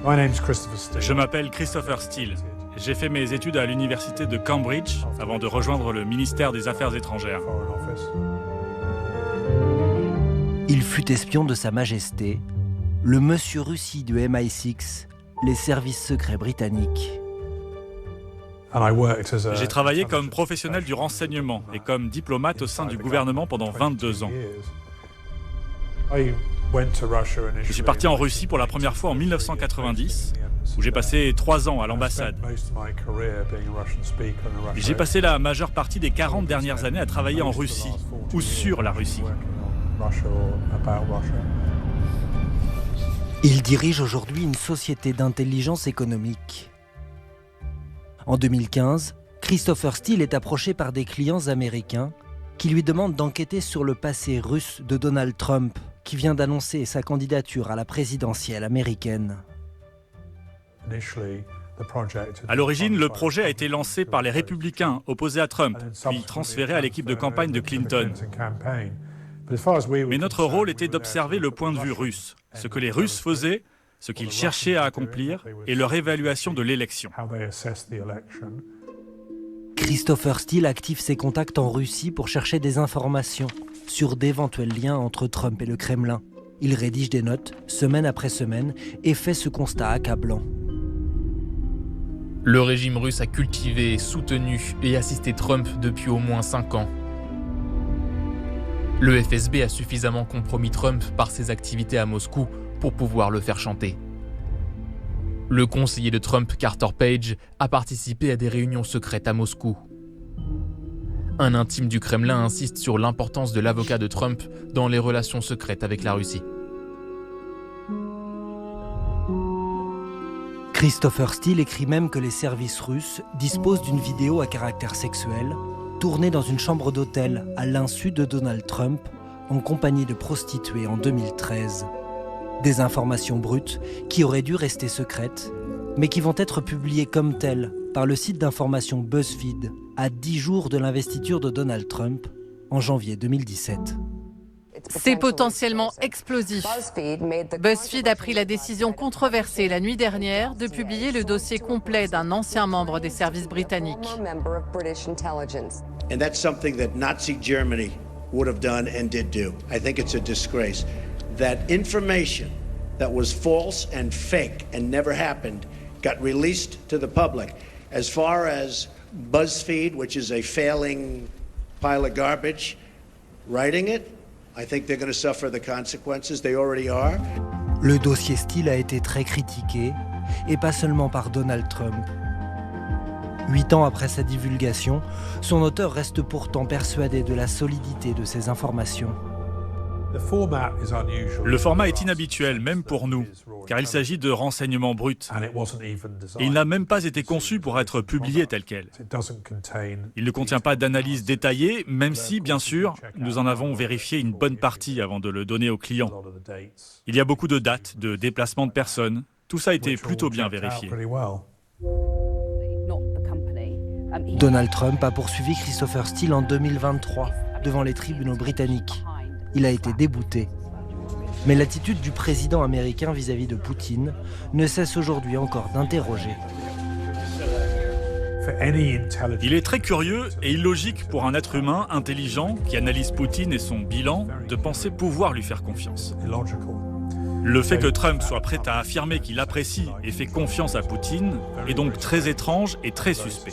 Je m'appelle Christopher Steele. J'ai fait mes études à l'université de Cambridge avant de rejoindre le ministère des Affaires étrangères. Il fut espion de Sa Majesté, le Monsieur Russie du MI6, les services secrets britanniques. J'ai travaillé comme professionnel du renseignement et comme diplomate au sein du gouvernement pendant 22 ans. Je suis parti en Russie pour la première fois en 1990, où j'ai passé 3 ans à l'ambassade. J'ai passé la majeure partie des 40 dernières années à travailler en Russie, ou sur la Russie. Il dirige aujourd'hui une société d'intelligence économique. En 2015, Christopher Steele est approché par des clients américains qui lui demandent d'enquêter sur le passé russe de Donald Trump, qui vient d'annoncer sa candidature à la présidentielle américaine. À l'origine, le projet a été lancé par les républicains opposés à Trump, puis transféré à l'équipe de campagne de Clinton. Mais notre rôle était d'observer le point de vue russe, ce que les Russes faisaient, ce qu'ils cherchaient à accomplir et leur évaluation de l'élection. Christopher Steele active ses contacts en Russie pour chercher des informations sur d'éventuels liens entre Trump et le Kremlin. Il rédige des notes, semaine après semaine, et fait ce constat accablant. Le régime russe a cultivé, soutenu et assisté Trump depuis au moins 5 ans. Le FSB a suffisamment compromis Trump par ses activités à Moscou pour pouvoir le faire chanter. Le conseiller de Trump, Carter Page, a participé à des réunions secrètes à Moscou. Un intime du Kremlin insiste sur l'importance de l'avocat de Trump dans les relations secrètes avec la Russie. Christopher Steele écrit même que les services russes disposent d'une vidéo à caractère sexuel tournée dans une chambre d'hôtel à l'insu de Donald Trump en compagnie de prostituées en 2013. Des informations brutes qui auraient dû rester secrètes, mais qui vont être publiées comme telles par le site d'information BuzzFeed à 10 jours de l'investiture de Donald Trump en janvier 2017. C'est potentiellement explosif. BuzzFeed a pris la décision controversée la nuit dernière de publier le dossier complet d'un ancien membre des services britanniques. And that's something that Nazi Germany would have done and did do. I think it's a disgrace. That information that was false and fake and never happened got released to the public. As far as BuzzFeed, which is a failing pile of garbage, writing it, I think they're going to suffer the consequences. They already are. Le dossier Steele a été très critiqué, et pas seulement par Donald Trump. 8 ans après sa divulgation, son auteur reste pourtant persuadé de la solidité de ses informations. Le format est inhabituel, même pour nous, car il s'agit de renseignements bruts. Et il n'a même pas été conçu pour être publié tel quel. Il ne contient pas d'analyse détaillée, même si, bien sûr, nous en avons vérifié une bonne partie avant de le donner aux clients. Il y a beaucoup de dates, de déplacements de personnes. Tout ça a été plutôt bien vérifié. Donald Trump a poursuivi Christopher Steele en 2023 devant les tribunaux britanniques. Il a été débouté. Mais l'attitude du président américain vis-à-vis de Poutine ne cesse aujourd'hui encore d'interroger. Il est très curieux et illogique pour un être humain intelligent qui analyse Poutine et son bilan de penser pouvoir lui faire confiance. Le fait que Trump soit prêt à affirmer qu'il apprécie et fait confiance à Poutine est donc très étrange et très suspect.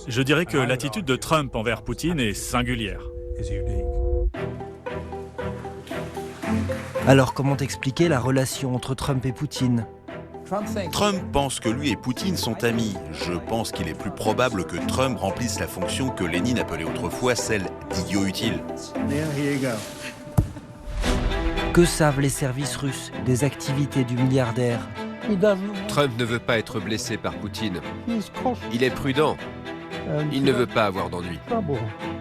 Je dirais que l'attitude de Trump envers Poutine est singulière. Alors comment expliquer la relation entre Trump et Poutine ? Trump pense que lui et Poutine sont amis. Je pense qu'il est plus probable que Trump remplisse la fonction que Lénine appelait autrefois celle d'idiot utile. Que savent les services russes des activités du milliardaire ? Trump ne veut pas être blessé par Poutine. Il est prudent. Il ne veut pas avoir d'ennui.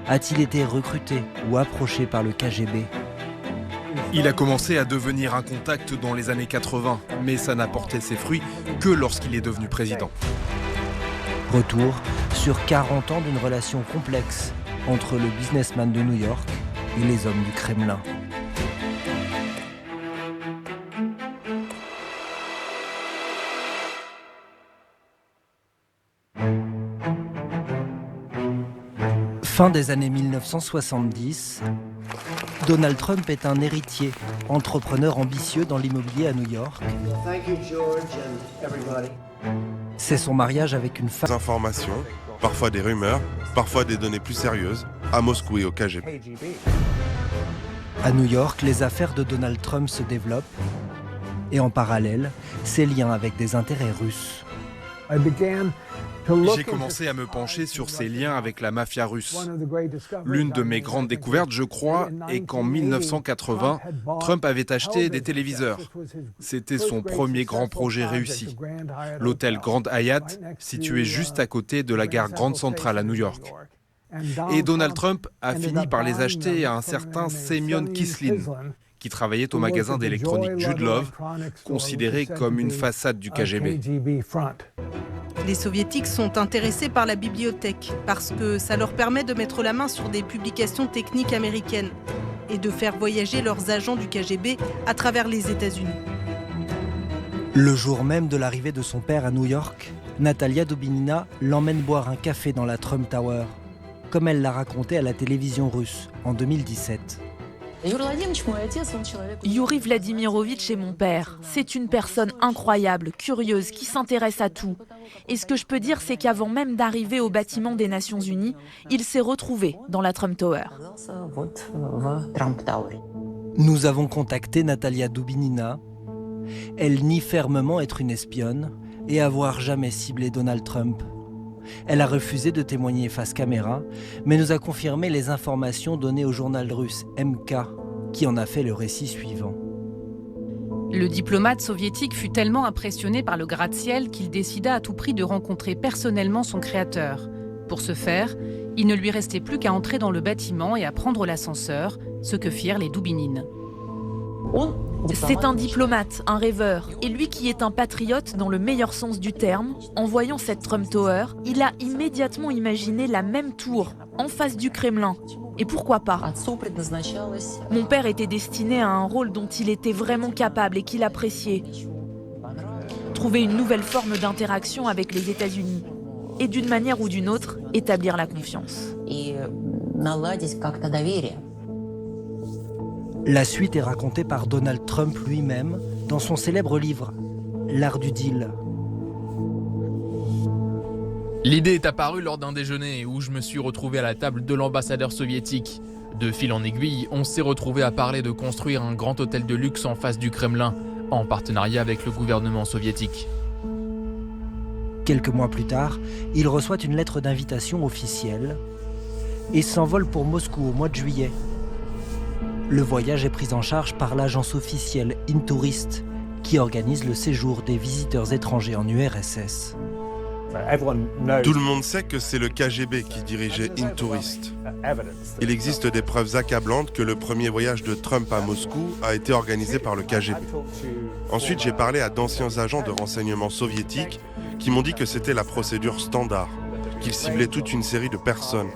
A-t-il été recruté ou approché par le KGB ? Il a commencé à devenir un contact dans les années 80, mais ça n'a porté ses fruits que lorsqu'il est devenu président. Retour sur 40 ans d'une relation complexe entre le businessman de New York et les hommes du Kremlin. Fin des années 1970, Donald Trump est un héritier, entrepreneur ambitieux dans l'immobilier à New York. C'est son mariage avec une femme. Informations, parfois des rumeurs, parfois des données plus sérieuses, à Moscou et au KGB. À New York, les affaires de Donald Trump se développent et en parallèle, ses liens avec des intérêts russes. J'ai commencé à me pencher sur ses liens avec la mafia russe. L'une de mes grandes découvertes, je crois, est qu'en 1980, Trump avait acheté des téléviseurs. C'était son premier grand projet réussi. L'hôtel Grand Hyatt, situé juste à côté de la gare Grand Central à New York. Et Donald Trump a fini par les acheter à un certain Semyon Kislin, qui travaillait au magasin d'électronique Jude Love, considéré comme une façade du KGB. Les soviétiques sont intéressés par la bibliothèque parce que ça leur permet de mettre la main sur des publications techniques américaines et de faire voyager leurs agents du KGB à travers les États-Unis. Le jour même de l'arrivée de son père à New York, Natalia Dubinina l'emmène boire un café dans la Trump Tower, comme elle l'a raconté à la télévision russe en 2017. Yuri Vladimirovitch est mon père. C'est une personne incroyable, curieuse, qui s'intéresse à tout. Et ce que je peux dire, c'est qu'avant même d'arriver au bâtiment des Nations Unies, il s'est retrouvé dans la Trump Tower. Nous avons contacté Natalia Dubinina. Elle nie fermement être une espionne et avoir jamais ciblé Donald Trump. Elle a refusé de témoigner face caméra, mais nous a confirmé les informations données au journal russe MK, qui en a fait le récit suivant. Le diplomate soviétique fut tellement impressionné par le gratte-ciel qu'il décida à tout prix de rencontrer personnellement son créateur. Pour ce faire, il ne lui restait plus qu'à entrer dans le bâtiment et à prendre l'ascenseur, ce que firent les Dubinines. C'est un diplomate, un rêveur. Et lui qui est un patriote dans le meilleur sens du terme, en voyant cette Trump Tower, il a immédiatement imaginé la même tour, en face du Kremlin. Et pourquoi pas? Mon père était destiné à un rôle dont il était vraiment capable et qu'il appréciait. Trouver une nouvelle forme d'interaction avec les États-Unis. Et d'une manière ou d'une autre, établir la confiance. La suite est racontée par Donald Trump lui-même dans son célèbre livre « L'art du deal ». L'idée est apparue lors d'un déjeuner où je me suis retrouvé à la table de l'ambassadeur soviétique. De fil en aiguille, on s'est retrouvé à parler de construire un grand hôtel de luxe en face du Kremlin, en partenariat avec le gouvernement soviétique. Quelques mois plus tard, il reçoit une lettre d'invitation officielle et s'envole pour Moscou au mois de juillet. Le voyage est pris en charge par l'agence officielle Intourist, qui organise le séjour des visiteurs étrangers en URSS. Tout le monde sait que c'est le KGB qui dirigeait Intourist. Il existe des preuves accablantes que le premier voyage de Trump à Moscou a été organisé par le KGB. Ensuite, j'ai parlé à d'anciens agents de renseignement soviétiques qui m'ont dit que c'était la procédure standard, qu'ils ciblaient toute une série de personnes,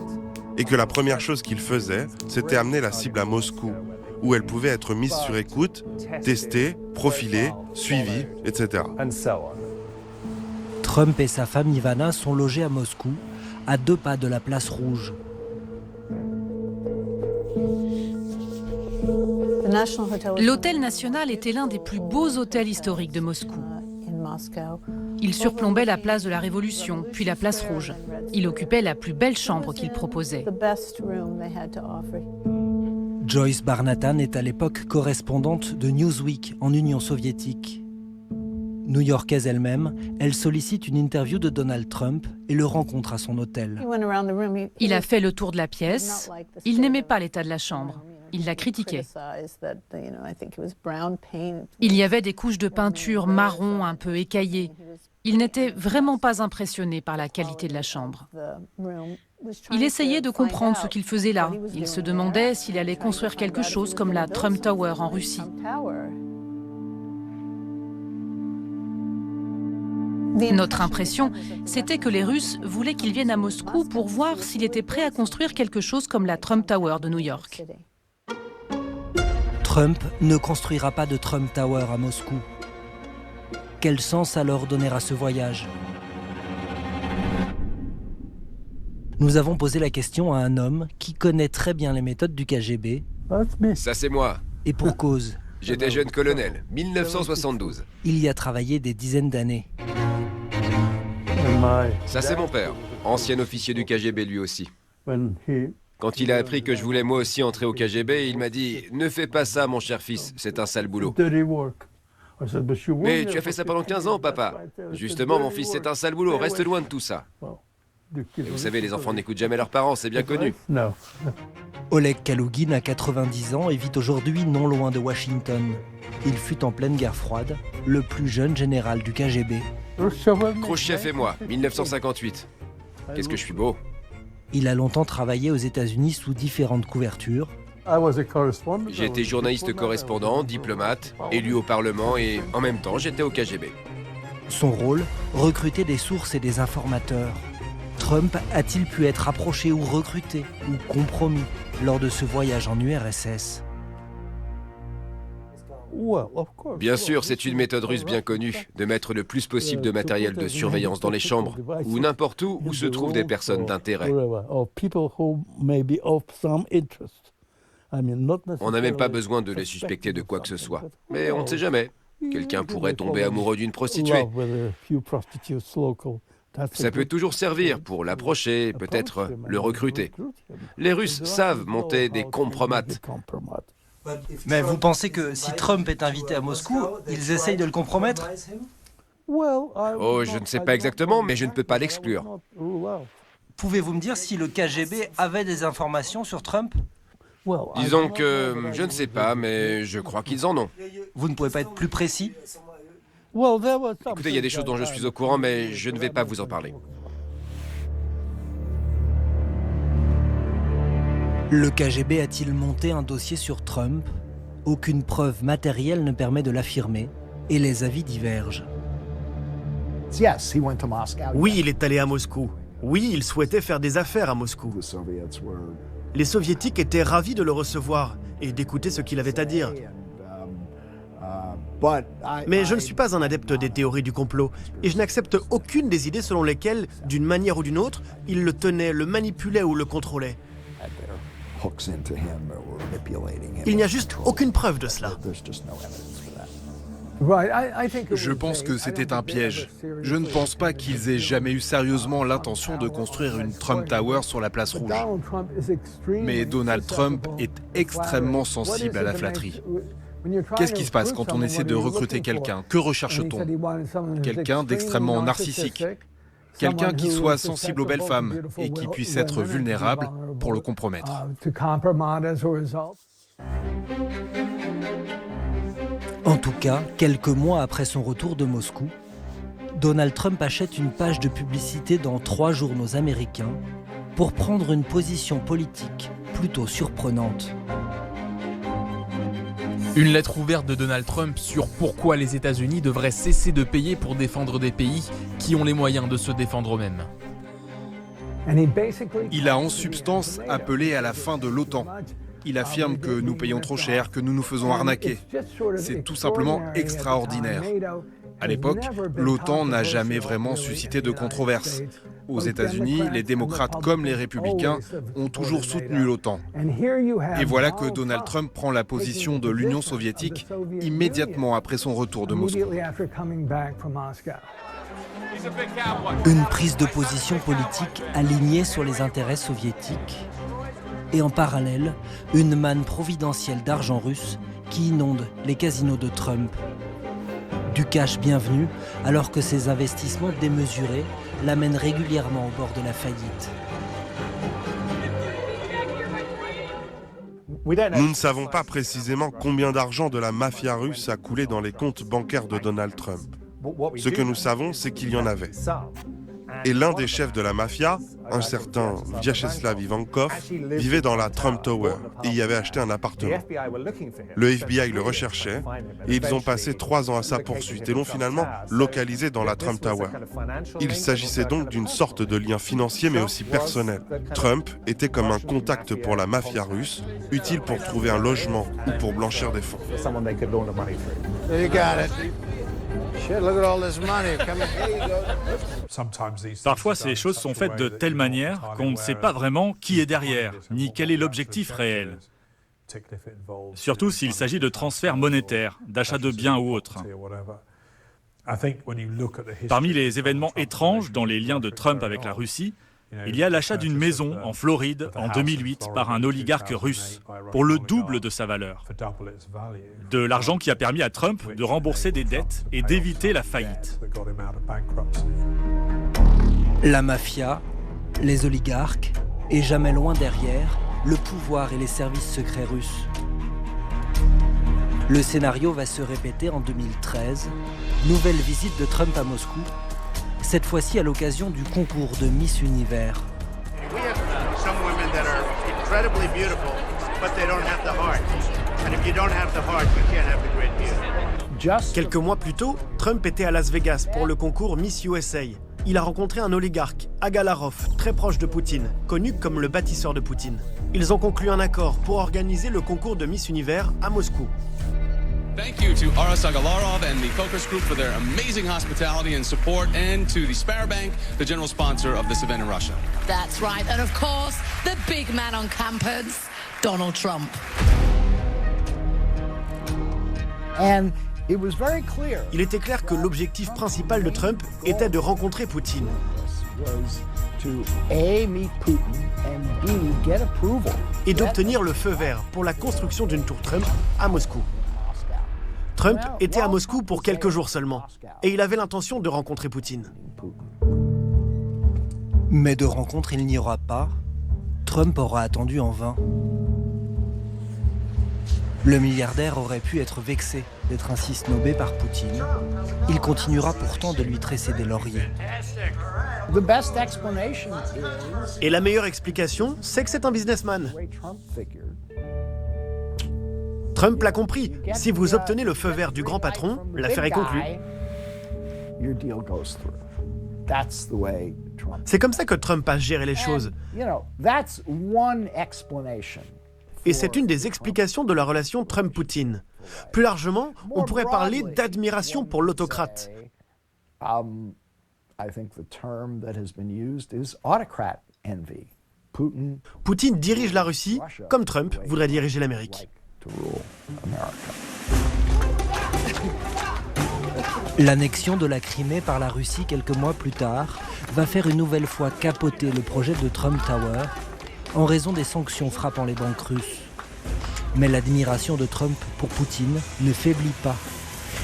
et que la première chose qu'ils faisaient, c'était amener la cible à Moscou, où elle pouvait être mise sur écoute, testée, profilée, suivie, etc. Trump et sa femme Ivana sont logés à Moscou, à 2 pas de la place Rouge. L'hôtel national était l'un des plus beaux hôtels historiques de Moscou. Il surplombait la place de la Révolution, puis la place Rouge. Il occupait la plus belle chambre qu'il proposait. Joyce Barnatan est à l'époque correspondante de Newsweek en Union soviétique. New-Yorkaise elle-même, elle sollicite une interview de Donald Trump et le rencontre à son hôtel. Il a fait le tour de la pièce. Il n'aimait pas l'état de la chambre. Il la critiquait. Il y avait des couches de peinture marron un peu écaillées. Il n'était vraiment pas impressionné par la qualité de la chambre. Il essayait de comprendre ce qu'il faisait là. Il se demandait s'il allait construire quelque chose comme la Trump Tower en Russie. Notre impression, c'était que les Russes voulaient qu'il vienne à Moscou pour voir s'il était prêt à construire quelque chose comme la Trump Tower de New York. Trump ne construira pas de Trump Tower à Moscou. Quel sens alors donner à ce voyage? Nous avons posé la question à un homme qui connaît très bien les méthodes du KGB. Ça c'est moi. Et pour cause. J'étais jeune colonel, 1972. Il y a travaillé des dizaines d'années. Ça c'est mon père, ancien officier du KGB lui aussi. Quand il a appris que je voulais moi aussi entrer au KGB, il m'a dit « Ne fais pas ça mon cher fils, c'est un sale boulot ». Mais tu as fait ça pendant 15 ans, papa. Justement, mon fils, c'est un sale boulot, reste loin de tout ça. Et vous savez, les enfants n'écoutent jamais leurs parents, c'est bien connu. Oleg Kalugin a 90 ans et vit aujourd'hui non loin de Washington. Il fut en pleine guerre froide, le plus jeune général du KGB. Khrouchtchev et moi, 1958. Qu'est-ce que je suis beau. Il a longtemps travaillé aux États-Unis sous différentes couvertures. J'ai été journaliste correspondant, diplomate, élu au Parlement et en même temps j'étais au KGB. Son rôle, recruter des sources et des informateurs. Trump a-t-il pu être approché ou recruté ou compromis lors de ce voyage en URSS? Bien sûr, c'est une méthode russe bien connue, de mettre le plus possible de matériel de surveillance dans les chambres, ou n'importe où se trouvent des personnes d'intérêt. On n'a même pas besoin de les suspecter de quoi que ce soit. Mais on ne sait jamais. Quelqu'un pourrait tomber amoureux d'une prostituée. Ça peut toujours servir pour l'approcher, peut-être le recruter. Les Russes savent monter des compromates. Mais vous pensez que si Trump est invité à Moscou, ils essayent de le compromettre? Oh, je ne sais pas exactement, mais je ne peux pas l'exclure. Pouvez-vous me dire si le KGB avait des informations sur Trump? Disons que je ne sais pas, mais je crois qu'ils en ont. Vous ne pouvez pas être plus précis? Écoutez, il y a des choses dont je suis au courant, mais je ne vais pas vous en parler. Le KGB a-t-il monté un dossier sur Trump? Aucune preuve matérielle ne permet de l'affirmer, et les avis divergent. Oui, il est allé à Moscou. Oui, il souhaitait faire des affaires à Moscou. Les Soviétiques étaient ravis de le recevoir et d'écouter ce qu'il avait à dire. Mais je ne suis pas un adepte des théories du complot, et je n'accepte aucune des idées selon lesquelles, d'une manière ou d'une autre, il le tenait, le manipulait ou le contrôlait. Il n'y a juste aucune preuve de cela. Je pense que c'était un piège. Je ne pense pas qu'ils aient jamais eu sérieusement l'intention de construire une Trump Tower sur la place Rouge. Mais Donald Trump est extrêmement sensible à la flatterie. Qu'est-ce qui se passe quand on essaie de recruter quelqu'un? Que recherche-t-on? Quelqu'un d'extrêmement narcissique. Quelqu'un qui soit sensible aux belles femmes et qui puisse être vulnérable pour le compromettre. En tout cas, quelques mois après son retour de Moscou, Donald Trump achète une page de publicité dans 3 journaux américains pour prendre une position politique plutôt surprenante. Une lettre ouverte de Donald Trump sur pourquoi les États-Unis devraient cesser de payer pour défendre des pays qui ont les moyens de se défendre eux-mêmes. Il a en substance appelé à la fin de l'OTAN. Il affirme que nous payons trop cher, que nous nous faisons arnaquer. C'est tout simplement extraordinaire. À l'époque, l'OTAN n'a jamais vraiment suscité de controverse. Aux États-Unis, les démocrates comme les républicains ont toujours soutenu l'OTAN. Et voilà que Donald Trump prend la position de l'Union soviétique immédiatement après son retour de Moscou. Une prise de position politique alignée sur les intérêts soviétiques. Et en parallèle, une manne providentielle d'argent russe qui inonde les casinos de Trump. Du cash bienvenu, alors que ses investissements démesurés l'amènent régulièrement au bord de la faillite. Nous ne savons pas précisément combien d'argent de la mafia russe a coulé dans les comptes bancaires de Donald Trump. Ce que nous savons, c'est qu'il y en avait. Et l'un des chefs de la mafia, un certain Vyacheslav Ivankov, vivait dans la Trump Tower et y avait acheté un appartement. Le FBI le recherchait et ils ont passé 3 ans à sa poursuite et l'ont finalement localisé dans la Trump Tower. Il s'agissait donc d'une sorte de lien financier mais aussi personnel. Trump était comme un contact pour la mafia russe, utile pour trouver un logement ou pour blanchir des fonds. Parfois, ces choses sont faites de telle manière qu'on ne sait pas vraiment qui est derrière, ni quel est l'objectif réel. Surtout s'il s'agit de transferts monétaires, d'achat de biens ou autres. Parmi les événements étranges dans les liens de Trump avec la Russie, il y a l'achat d'une maison en Floride en 2008 par un oligarque russe pour le double de sa valeur. De l'argent qui a permis à Trump de rembourser des dettes et d'éviter la faillite. La mafia, les oligarques et jamais loin derrière, le pouvoir et les services secrets russes. Le scénario va se répéter en 2013. Nouvelle visite de Trump à Moscou, cette fois-ci à l'occasion du concours de Miss Univers. Quelques mois plus tôt, Trump était à Las Vegas pour le concours Miss USA. Il a rencontré un oligarque, Agalarov, très proche de Poutine, connu comme le bâtisseur de Poutine. Ils ont conclu un accord pour organiser le concours de Miss Univers à Moscou. Thank you to Aras Agalarov and the Focus Group for their amazing hospitality and support, and to the Sberbank, the general sponsor of this event in Russia. That's right, and of course, the big man on campus, Donald Trump. Il était clair que l'objectif principal de Trump était de rencontrer Poutine. Et d'obtenir le feu vert pour la construction d'une tour Trump à Moscou. Trump était à Moscou pour quelques jours seulement, et il avait l'intention de rencontrer Poutine. Mais de rencontre il n'y aura pas. Trump aura attendu en vain. Le milliardaire aurait pu être vexé d'être ainsi snobé par Poutine. Il continuera pourtant de lui tresser des lauriers. Et la meilleure explication, c'est que c'est un businessman. Trump l'a compris. Si vous obtenez le feu vert du grand patron, l'affaire est conclue. C'est comme ça que Trump a géré les choses. Et c'est une des explications de la relation Trump-Poutine. Plus largement, on pourrait parler d'admiration pour l'autocrate. Poutine dirige la Russie comme Trump voudrait diriger l'Amérique. L'annexion de la Crimée par la Russie quelques mois plus tard va faire une nouvelle fois capoter le projet de Trump Tower en raison des sanctions frappant les banques russes. Mais l'admiration de Trump pour Poutine ne faiblit pas.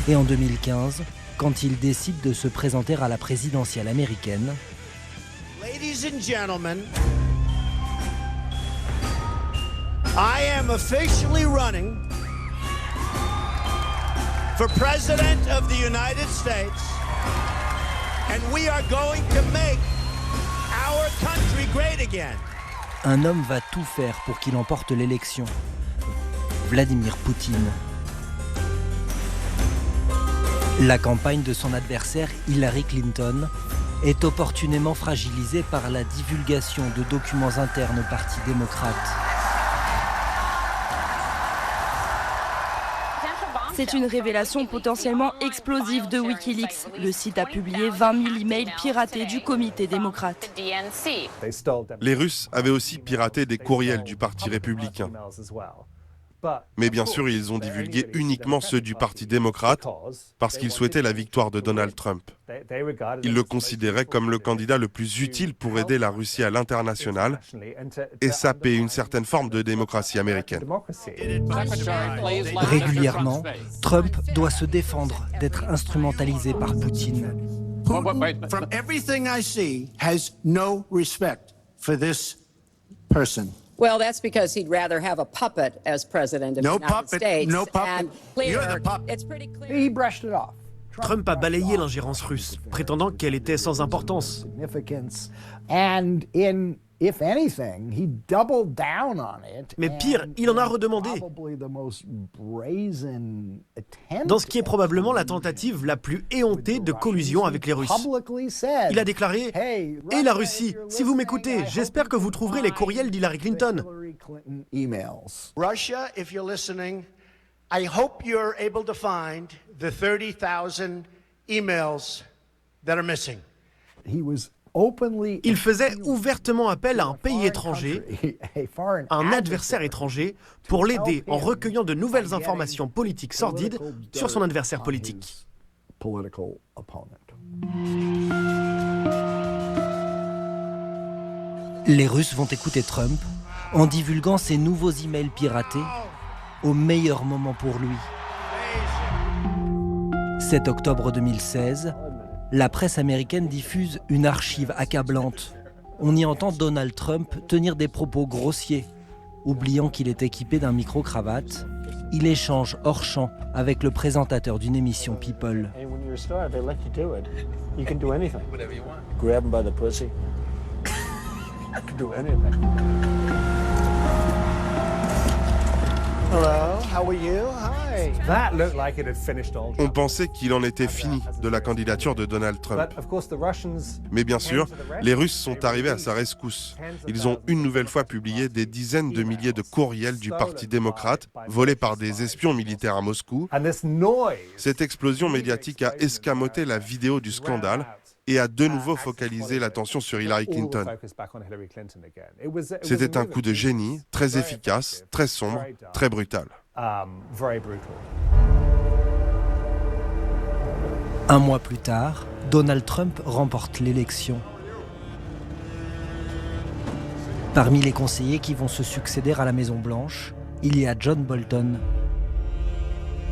Et en 2015, quand il décide de se présenter à la présidentielle américaine, Ladies and gentlemen, I am officially running for President of the United States, and we are going to make our country great again. Un homme va tout faire pour qu'il emporte l'élection. Vladimir Poutine. La campagne de son adversaire Hillary Clinton est opportunément fragilisée par la divulgation de documents internes au Parti démocrate. C'est une révélation potentiellement explosive de Wikileaks. Le site a publié 20 000 emails piratés du comité démocrate. Les Russes avaient aussi piraté des courriels du Parti républicain. Mais bien sûr, ils ont divulgué uniquement ceux du Parti démocrate parce qu'ils souhaitaient la victoire de Donald Trump. Ils le considéraient comme le candidat le plus utile pour aider la Russie à l'international et saper une certaine forme de démocratie américaine. Régulièrement, Trump doit se défendre d'être instrumentalisé par Poutine. Putin, from everything I see, has no respect for this person. Well, that's because he'd rather have a puppet as president of the United States. No puppet. You're the puppet. It's pretty clear. He brushed it off. Trump a balayé l'ingérence russe, prétendant qu'elle était sans importance. Mais pire, il en a redemandé. Dans ce qui est probablement la tentative la plus éhontée de collusion avec les Russes. Il a déclaré « Et la Russie, si vous m'écoutez, j'espère que vous trouverez les courriels d'Hillary Clinton. » Russia, if you're listening, I hope you're able to find the 30,000 emails that are missing. Il faisait ouvertement appel à un pays étranger, un adversaire étranger, pour l'aider en recueillant de nouvelles informations politiques sordides sur son adversaire politique. Les Russes vont écouter Trump en divulguant ses nouveaux emails piratés au meilleur moment pour lui. 7 octobre 2016, la presse américaine diffuse une archive accablante. On y entend Donald Trump tenir des propos grossiers. Oubliant qu'il est équipé d'un micro-cravate, il échange hors champ avec le présentateur d'une émission People. On pensait qu'il en était fini de la candidature de Donald Trump. Mais bien sûr, les Russes sont arrivés à sa rescousse. Ils ont une nouvelle fois publié des dizaines de milliers de courriels du Parti démocrate, volés par des espions militaires à Moscou. Cette explosion médiatique a escamoté la vidéo du scandale et a de nouveau focalisé l'attention sur Hillary Clinton. C'était un coup de génie, très efficace, très sombre, très brutal. Un mois plus tard, Donald Trump remporte l'élection. Parmi les conseillers qui vont se succéder à la Maison-Blanche, il y a John Bolton.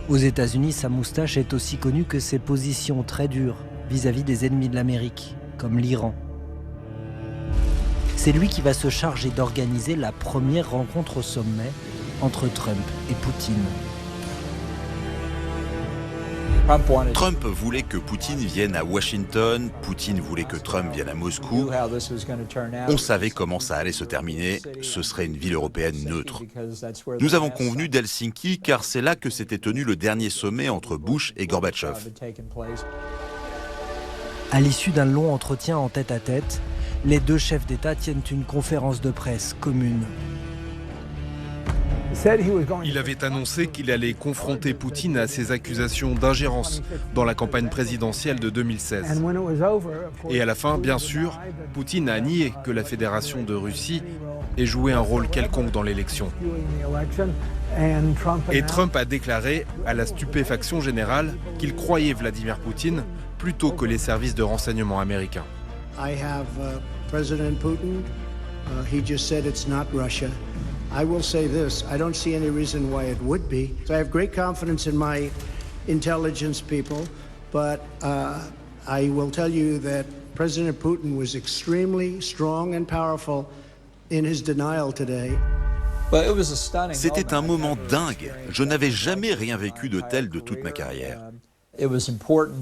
Aux États-Unis, sa moustache est aussi connue que ses positions très dures vis-à-vis des ennemis de l'Amérique, comme l'Iran. C'est lui qui va se charger d'organiser la première rencontre au sommet entre Trump et Poutine. Trump voulait que Poutine vienne à Washington, Poutine voulait que Trump vienne à Moscou. On savait comment ça allait se terminer, ce serait une ville européenne neutre. Nous avons convenu d'Helsinki car c'est là que s'était tenu le dernier sommet entre Bush et Gorbatchev. À l'issue d'un long entretien en tête-à-tête, les deux chefs d'État tiennent une conférence de presse commune. Il avait annoncé qu'il allait confronter Poutine à ses accusations d'ingérence dans la campagne présidentielle de 2016. Et à la fin, bien sûr, Poutine a nié que la Fédération de Russie ait joué un rôle quelconque dans l'élection. Et Trump a déclaré, à la stupéfaction générale, qu'il croyait Vladimir Poutine plutôt que les services de renseignement américains. President Putin, he just said it's not Russia. I will say this, I don't see any reason why it would be. So I have great confidence in my intelligence people, but I will tell you that President Putin was extremely strong and powerful in his denial today. C'était un moment dingue. Je n'avais jamais rien vécu de tel de toute ma carrière.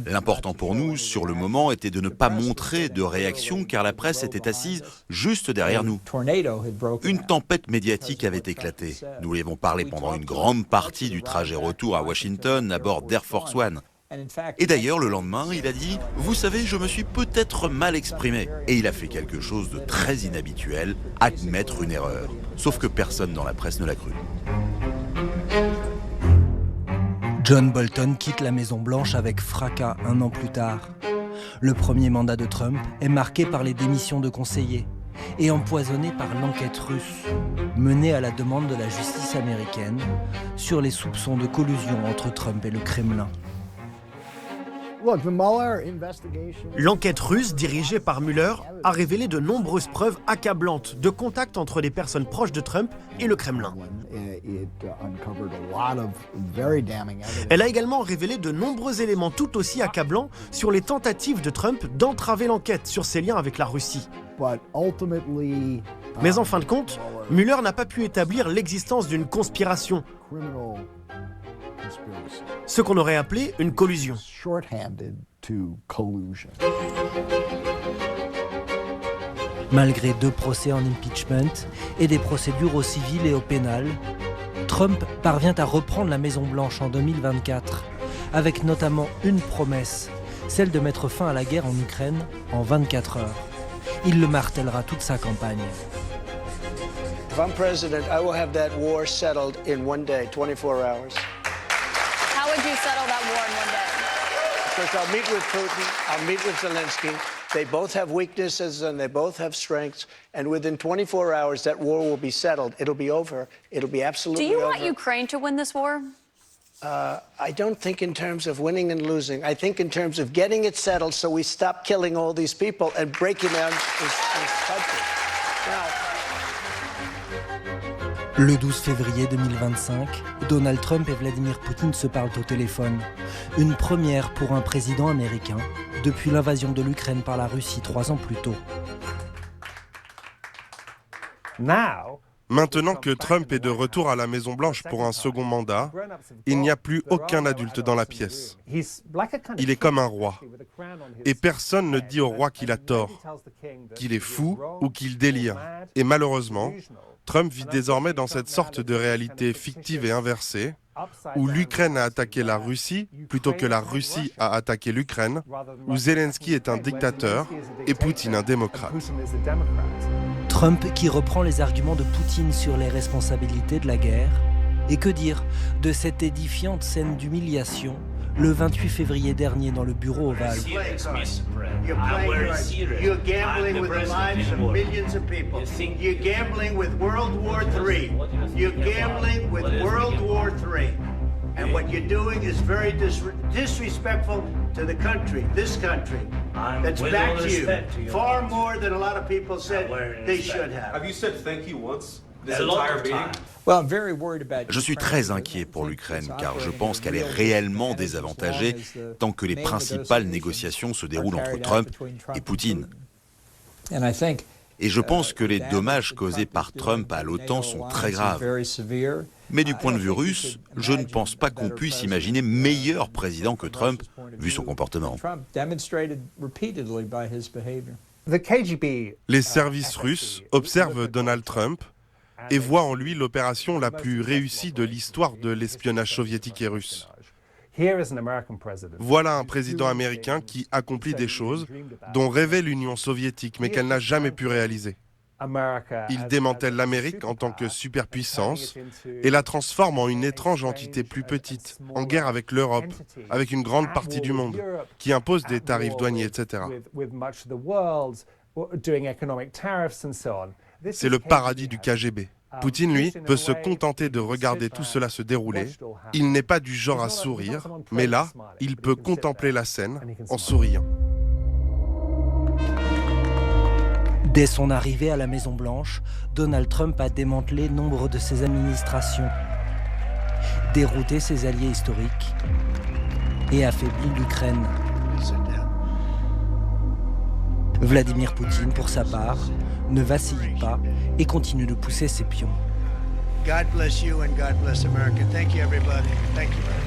L'important pour nous, sur le moment, était de ne pas montrer de réaction car la presse était assise juste derrière nous. Une tempête médiatique avait éclaté. Nous lui avons parlé pendant une grande partie du trajet retour à Washington à bord d'Air Force One. Et d'ailleurs, le lendemain, il a dit « Vous savez, je me suis peut-être mal exprimé ». Et il a fait quelque chose de très inhabituel, admettre une erreur. Sauf que personne dans la presse ne l'a cru. John Bolton quitte la Maison-Blanche avec fracas un an plus tard. Le premier mandat de Trump est marqué par les démissions de conseillers et empoisonné par l'enquête russe, menée à la demande de la justice américaine sur les soupçons de collusion entre Trump et le Kremlin. L'enquête russe dirigée par Mueller a révélé de nombreuses preuves accablantes de contact entre des personnes proches de Trump et le Kremlin. Elle a également révélé de nombreux éléments tout aussi accablants sur les tentatives de Trump d'entraver l'enquête sur ses liens avec la Russie. Mais en fin de compte, Mueller n'a pas pu établir l'existence d'une conspiration, ce qu'on aurait appelé une collusion. Malgré 2 procès en impeachment et des procédures au civil et au pénal, Trump parvient à reprendre la Maison-Blanche en 2024, avec notamment une promesse, celle de mettre fin à la guerre en Ukraine en 24 heures. Il le martèlera toute sa campagne. If I'm president, I will have that war settled in one day, 24 hours. How would you settle that war in one day? because I'll meet with Putin, I'll meet with Zelensky. They both have weaknesses and they both have strengths. And within 24 hours, that war will be settled. It'll be over. It'll be absolutely over. Do you want Ukraine to win this war? I don't think in terms of winning and losing. I think in terms of getting it settled so we stop killing all these people and breaking down this country. Le 12 février 2025, Donald Trump et Vladimir Poutine se parlent au téléphone. Une première pour un président américain depuis l'invasion de l'Ukraine par la Russie 3 ans plus tôt. Maintenant que Trump est de retour à la Maison-Blanche pour un second mandat, il n'y a plus aucun adulte dans la pièce. Il est comme un roi. Et personne ne dit au roi qu'il a tort, qu'il est fou ou qu'il délire. Et malheureusement, Trump vit désormais dans cette sorte de réalité fictive et inversée, où l'Ukraine a attaqué la Russie plutôt que la Russie a attaqué l'Ukraine, où Zelensky est un dictateur et Poutine un démocrate. Trump qui reprend les arguments de Poutine sur les responsabilités de la guerre. Et que dire de cette édifiante scène d'humiliation le 28 février dernier dans le bureau ovale. You're gambling with the lives of millions of people. You're gambling with World War III. You're gambling with World War III. And what you're doing is very disrespectful to the country, this country, that's backed you far more than a lot of people said they should have. Have you said thank you once? Je suis très inquiet pour l'Ukraine car je pense qu'elle est réellement désavantagée tant que les principales négociations se déroulent entre Trump et Poutine. Et je pense que les dommages causés par Trump à l'OTAN sont très graves. Mais du point de vue russe, je ne pense pas qu'on puisse imaginer meilleur président que Trump, vu son comportement. Les services russes observent Donald Trump et voient en lui l'opération la plus réussie de l'histoire de l'espionnage soviétique et russe. Voilà un président américain qui accomplit des choses dont rêvait l'Union soviétique, mais qu'elle n'a jamais pu réaliser. Il démantèle l'Amérique en tant que superpuissance et la transforme en une étrange entité plus petite, en guerre avec l'Europe, avec une grande partie du monde, qui impose des tarifs douaniers, etc. C'est le paradis du KGB. Poutine, lui, peut se contenter de regarder tout cela se dérouler. Il n'est pas du genre à sourire, mais là, il peut contempler la scène en souriant. Dès son arrivée à la Maison-Blanche, Donald Trump a démantelé nombre de ses administrations, dérouté ses alliés historiques et affaibli l'Ukraine. Vladimir Poutine, pour sa part, ne vacille pas et continue de pousser ses pions. God bless you and God bless America. Thank you, everybody. Thank you.